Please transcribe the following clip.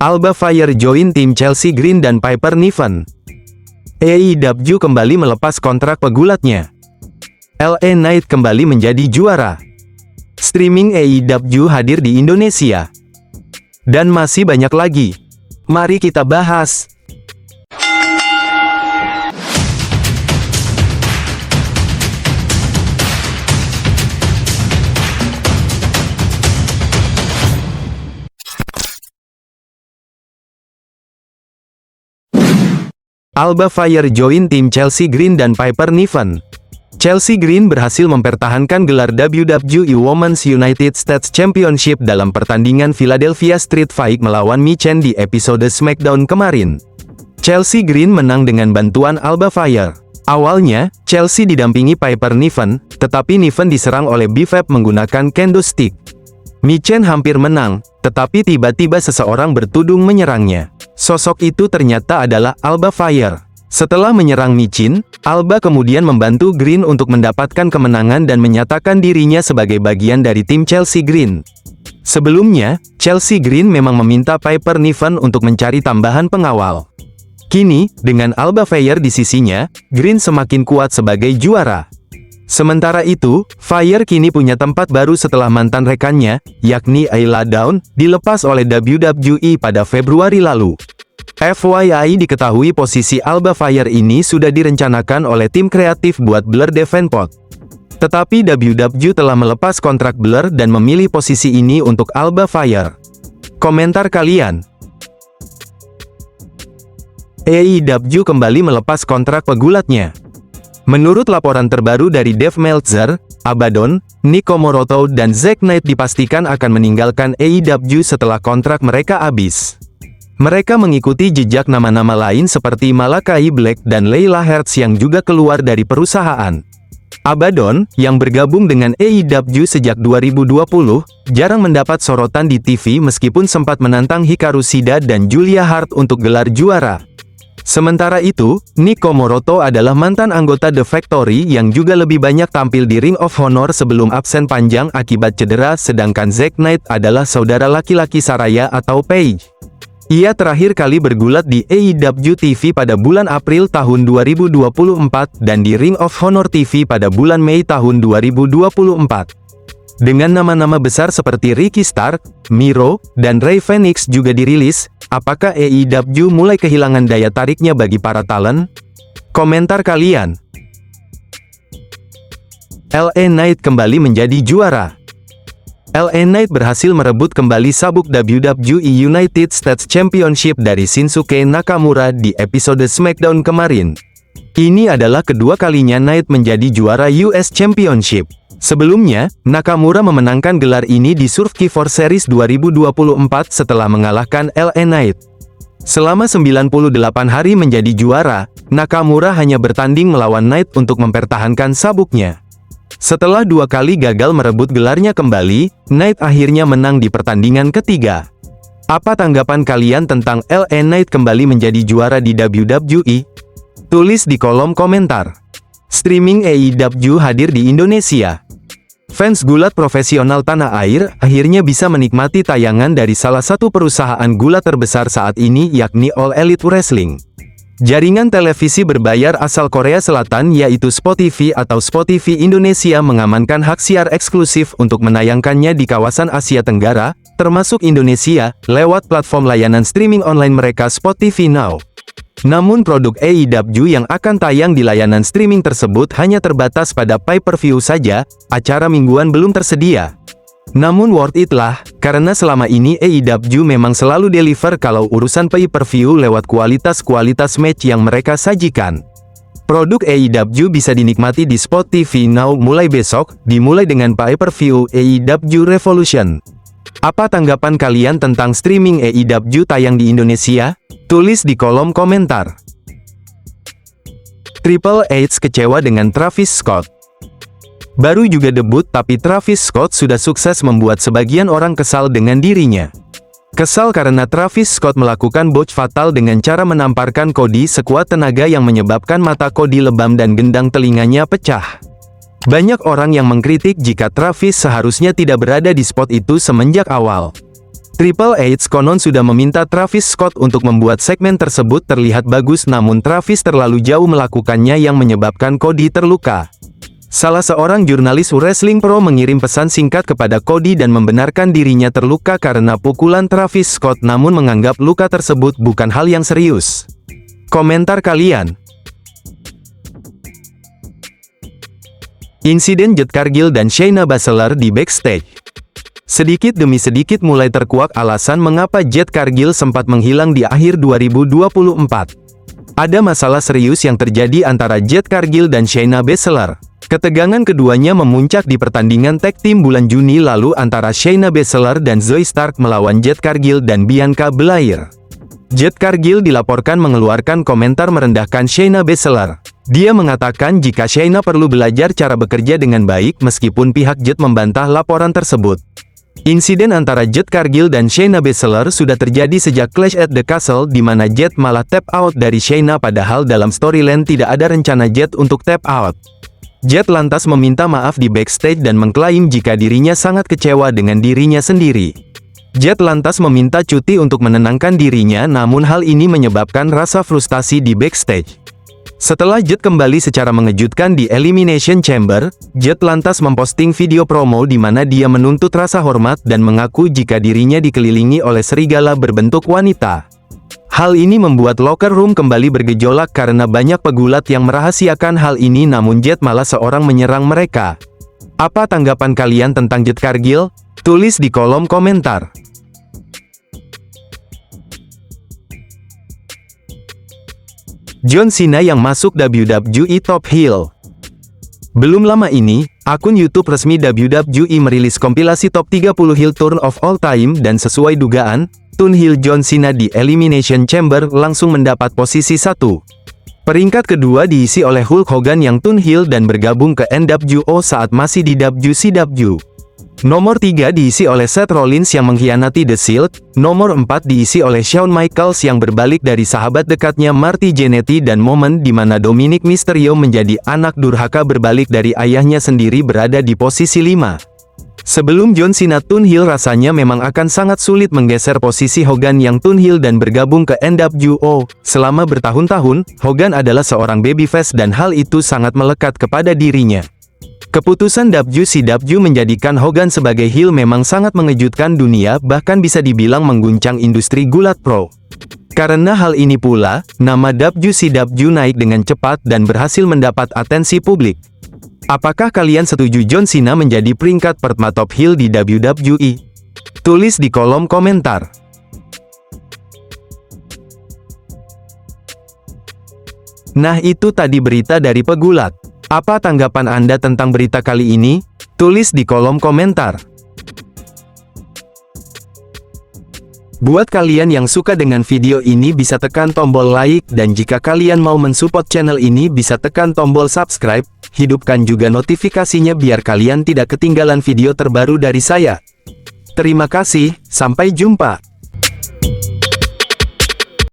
Alba Fire join tim Chelsea Green dan Piper Niven. AEW kembali melepas kontrak pegulatnya. LA Knight kembali menjadi juara. Streaming AEW hadir di Indonesia. Dan masih banyak lagi. Mari kita bahas. Alba Fire join tim Chelsea Green dan Piper Niven. Chelsea Green berhasil mempertahankan gelar WWE Women's United States Championship dalam pertandingan Philadelphia Street Fight melawan Michin di episode SmackDown kemarin. Chelsea Green menang dengan bantuan Alba Fire. Awalnya, Chelsea didampingi Piper Niven, tetapi Niven diserang oleh Bifab menggunakan kendo stick. Michin hampir menang, tetapi tiba-tiba seseorang bertudung menyerangnya. Sosok itu ternyata adalah Alba Fire. Setelah menyerang Michin, Alba kemudian membantu Green untuk mendapatkan kemenangan dan menyatakan dirinya sebagai bagian dari tim Chelsea Green. Sebelumnya, Chelsea Green memang meminta Piper Niven untuk mencari tambahan pengawal. Kini, dengan Alba Fire di sisinya, Green semakin kuat sebagai juara. Sementara itu, Fire kini punya tempat baru setelah mantan rekannya, yakni Ayla Dawn, dilepas oleh WWE pada Februari lalu. FYI diketahui posisi Alba Fire ini sudah direncanakan oleh tim kreatif buat Blair Davenport. Tetapi WWE telah melepas kontrak Blair dan memilih posisi ini untuk Alba Fire. Komentar kalian? AEW kembali melepas kontrak pegulatnya. Menurut laporan terbaru dari Dave Meltzer, Abaddon, Nick Comoroto dan Zack Knight dipastikan akan meninggalkan AEW setelah kontrak mereka habis. Mereka mengikuti jejak nama-nama lain seperti Malakai Black dan Leyla Hirsch yang juga keluar dari perusahaan. Abaddon, yang bergabung dengan AEW sejak 2020, jarang mendapat sorotan di TV meskipun sempat menantang Hikaru Shida dan Julia Hart untuk gelar juara. Sementara itu, Nick Comoroto adalah mantan anggota The Factory yang juga lebih banyak tampil di Ring of Honor sebelum absen panjang akibat cedera, sedangkan Zack Knight adalah saudara laki-laki Saraya atau Paige. Ia terakhir kali bergulat di AEW TV pada bulan April tahun 2024 dan di Ring of Honor TV pada bulan Mei tahun 2024. Dengan nama-nama besar seperti Ricky Stark, Miro, dan Rey Fenix juga dirilis, apakah AEW mulai kehilangan daya tariknya bagi para talent? Komentar kalian. LA Knight kembali menjadi juara. LA Knight berhasil merebut kembali sabuk WWE United States Championship dari Shinsuke Nakamura di episode SmackDown kemarin. Ini adalah kedua kalinya Knight menjadi juara US Championship. Sebelumnya, Nakamura memenangkan gelar ini di Survivor Series 2024 setelah mengalahkan LA Knight. Selama 98 hari menjadi juara, Nakamura hanya bertanding melawan Knight untuk mempertahankan sabuknya. Setelah 2 kali gagal merebut gelarnya kembali, Knight akhirnya menang di pertandingan ketiga. Apa tanggapan kalian tentang LA Knight kembali menjadi juara di WWE? Tulis di kolom komentar. Streaming AEW hadir di Indonesia. Fans gulat profesional tanah air akhirnya bisa menikmati tayangan dari salah satu perusahaan gulat terbesar saat ini, yakni All Elite Wrestling. Jaringan televisi berbayar asal Korea Selatan yaitu SPOTV atau SPOTV Indonesia mengamankan hak siar eksklusif untuk menayangkannya di kawasan Asia Tenggara, termasuk Indonesia, lewat platform layanan streaming online mereka SPOTV Now. Namun produk AEW yang akan tayang di layanan streaming tersebut hanya terbatas pada pay-per-view saja, acara mingguan belum tersedia. Namun worth it lah, karena selama ini AEW memang selalu deliver kalau urusan pay-per-view lewat kualitas match yang mereka sajikan. Produk AEW bisa dinikmati di Spot TV Now mulai besok, dimulai dengan pay-per-view AEW Revolution. Apa tanggapan kalian tentang streaming AEW tayang di Indonesia? Tulis di kolom komentar. Triple H kecewa dengan Travis Scott. Baru juga debut tapi Travis Scott sudah sukses membuat sebagian orang kesal dengan dirinya. Kesal karena Travis Scott melakukan botch fatal dengan cara menamparkan Cody sekuat tenaga yang menyebabkan mata Cody lebam dan gendang telinganya pecah. Banyak orang yang mengkritik jika Travis seharusnya tidak berada di spot itu semenjak awal. Triple H konon sudah meminta Travis Scott untuk membuat segmen tersebut terlihat bagus, namun Travis terlalu jauh melakukannya yang menyebabkan Cody terluka. Salah seorang jurnalis Wrestling Pro mengirim pesan singkat kepada Cody dan membenarkan dirinya terluka karena pukulan Travis Scott, namun menganggap luka tersebut bukan hal yang serius. Komentar kalian? Insiden Jade Cargill dan Shayna Baszler di backstage. Sedikit demi sedikit mulai terkuak alasan mengapa Jade Cargill sempat menghilang di akhir 2024. Ada masalah serius yang terjadi antara Jade Cargill dan Shayna Baszler. Ketegangan keduanya memuncak di pertandingan tag team bulan Juni lalu antara Shayna Baszler dan Zoey Stark melawan Jade Cargill dan Bianca Belair. Jade Cargill dilaporkan mengeluarkan komentar merendahkan Shayna Baszler. Dia mengatakan jika Shayna perlu belajar cara bekerja dengan baik meskipun pihak Jade membantah laporan tersebut. Insiden antara Jade Cargill dan Shayna Baszler sudah terjadi sejak Clash at the Castle di mana Jade malah tap out dari Shayna, padahal dalam storyline tidak ada rencana Jade untuk tap out. Jade lantas meminta maaf di backstage dan mengklaim jika dirinya sangat kecewa dengan dirinya sendiri. Jade lantas meminta cuti untuk menenangkan dirinya, namun hal ini menyebabkan rasa frustasi di backstage. Setelah Jade kembali secara mengejutkan di Elimination Chamber, Jade lantas memposting video promo di mana dia menuntut rasa hormat dan mengaku jika dirinya dikelilingi oleh serigala berbentuk wanita. Hal ini membuat locker room kembali bergejolak karena banyak pegulat yang merahasiakan hal ini, namun Jade malah seorang menyerang mereka. Apa tanggapan kalian tentang Jade Cargill? Tulis di kolom komentar. John Cena yang masuk WWE Top Heel. Belum lama ini, akun YouTube resmi WWE merilis kompilasi top 30 heel turn of all time dan sesuai dugaan, turn heel John Cena di Elimination Chamber langsung mendapat posisi 1. Peringkat kedua diisi oleh Hulk Hogan yang turn heel dan bergabung ke NWO saat masih di WCW. Nomor 3 diisi oleh Seth Rollins yang mengkhianati The Shield. Nomor 4 diisi oleh Shawn Michaels yang berbalik dari sahabat dekatnya Marty Jannetty, dan momen di mana Dominic Mysterio menjadi anak durhaka berbalik dari ayahnya sendiri berada di posisi 5. Sebelum John Cena turn heel, rasanya memang akan sangat sulit menggeser posisi Hogan yang turn heel dan bergabung ke NWO. Selama bertahun-tahun, Hogan adalah seorang babyface dan hal itu sangat melekat kepada dirinya. Keputusan WCW menjadikan Hogan sebagai heel memang sangat mengejutkan dunia, bahkan bisa dibilang mengguncang industri gulat pro. Karena hal ini pula, nama WCW naik dengan cepat dan berhasil mendapat atensi publik. Apakah kalian setuju John Cena menjadi peringkat pertama top heel di WWE? Tulis di kolom komentar. Nah, itu tadi berita dari pegulat. Apa tanggapan Anda tentang berita kali ini? Tulis di kolom komentar. Buat kalian yang suka dengan video ini bisa tekan tombol like, dan jika kalian mau mensupport channel ini bisa tekan tombol subscribe. Hidupkan juga notifikasinya biar kalian tidak ketinggalan video terbaru dari saya. Terima kasih, sampai jumpa.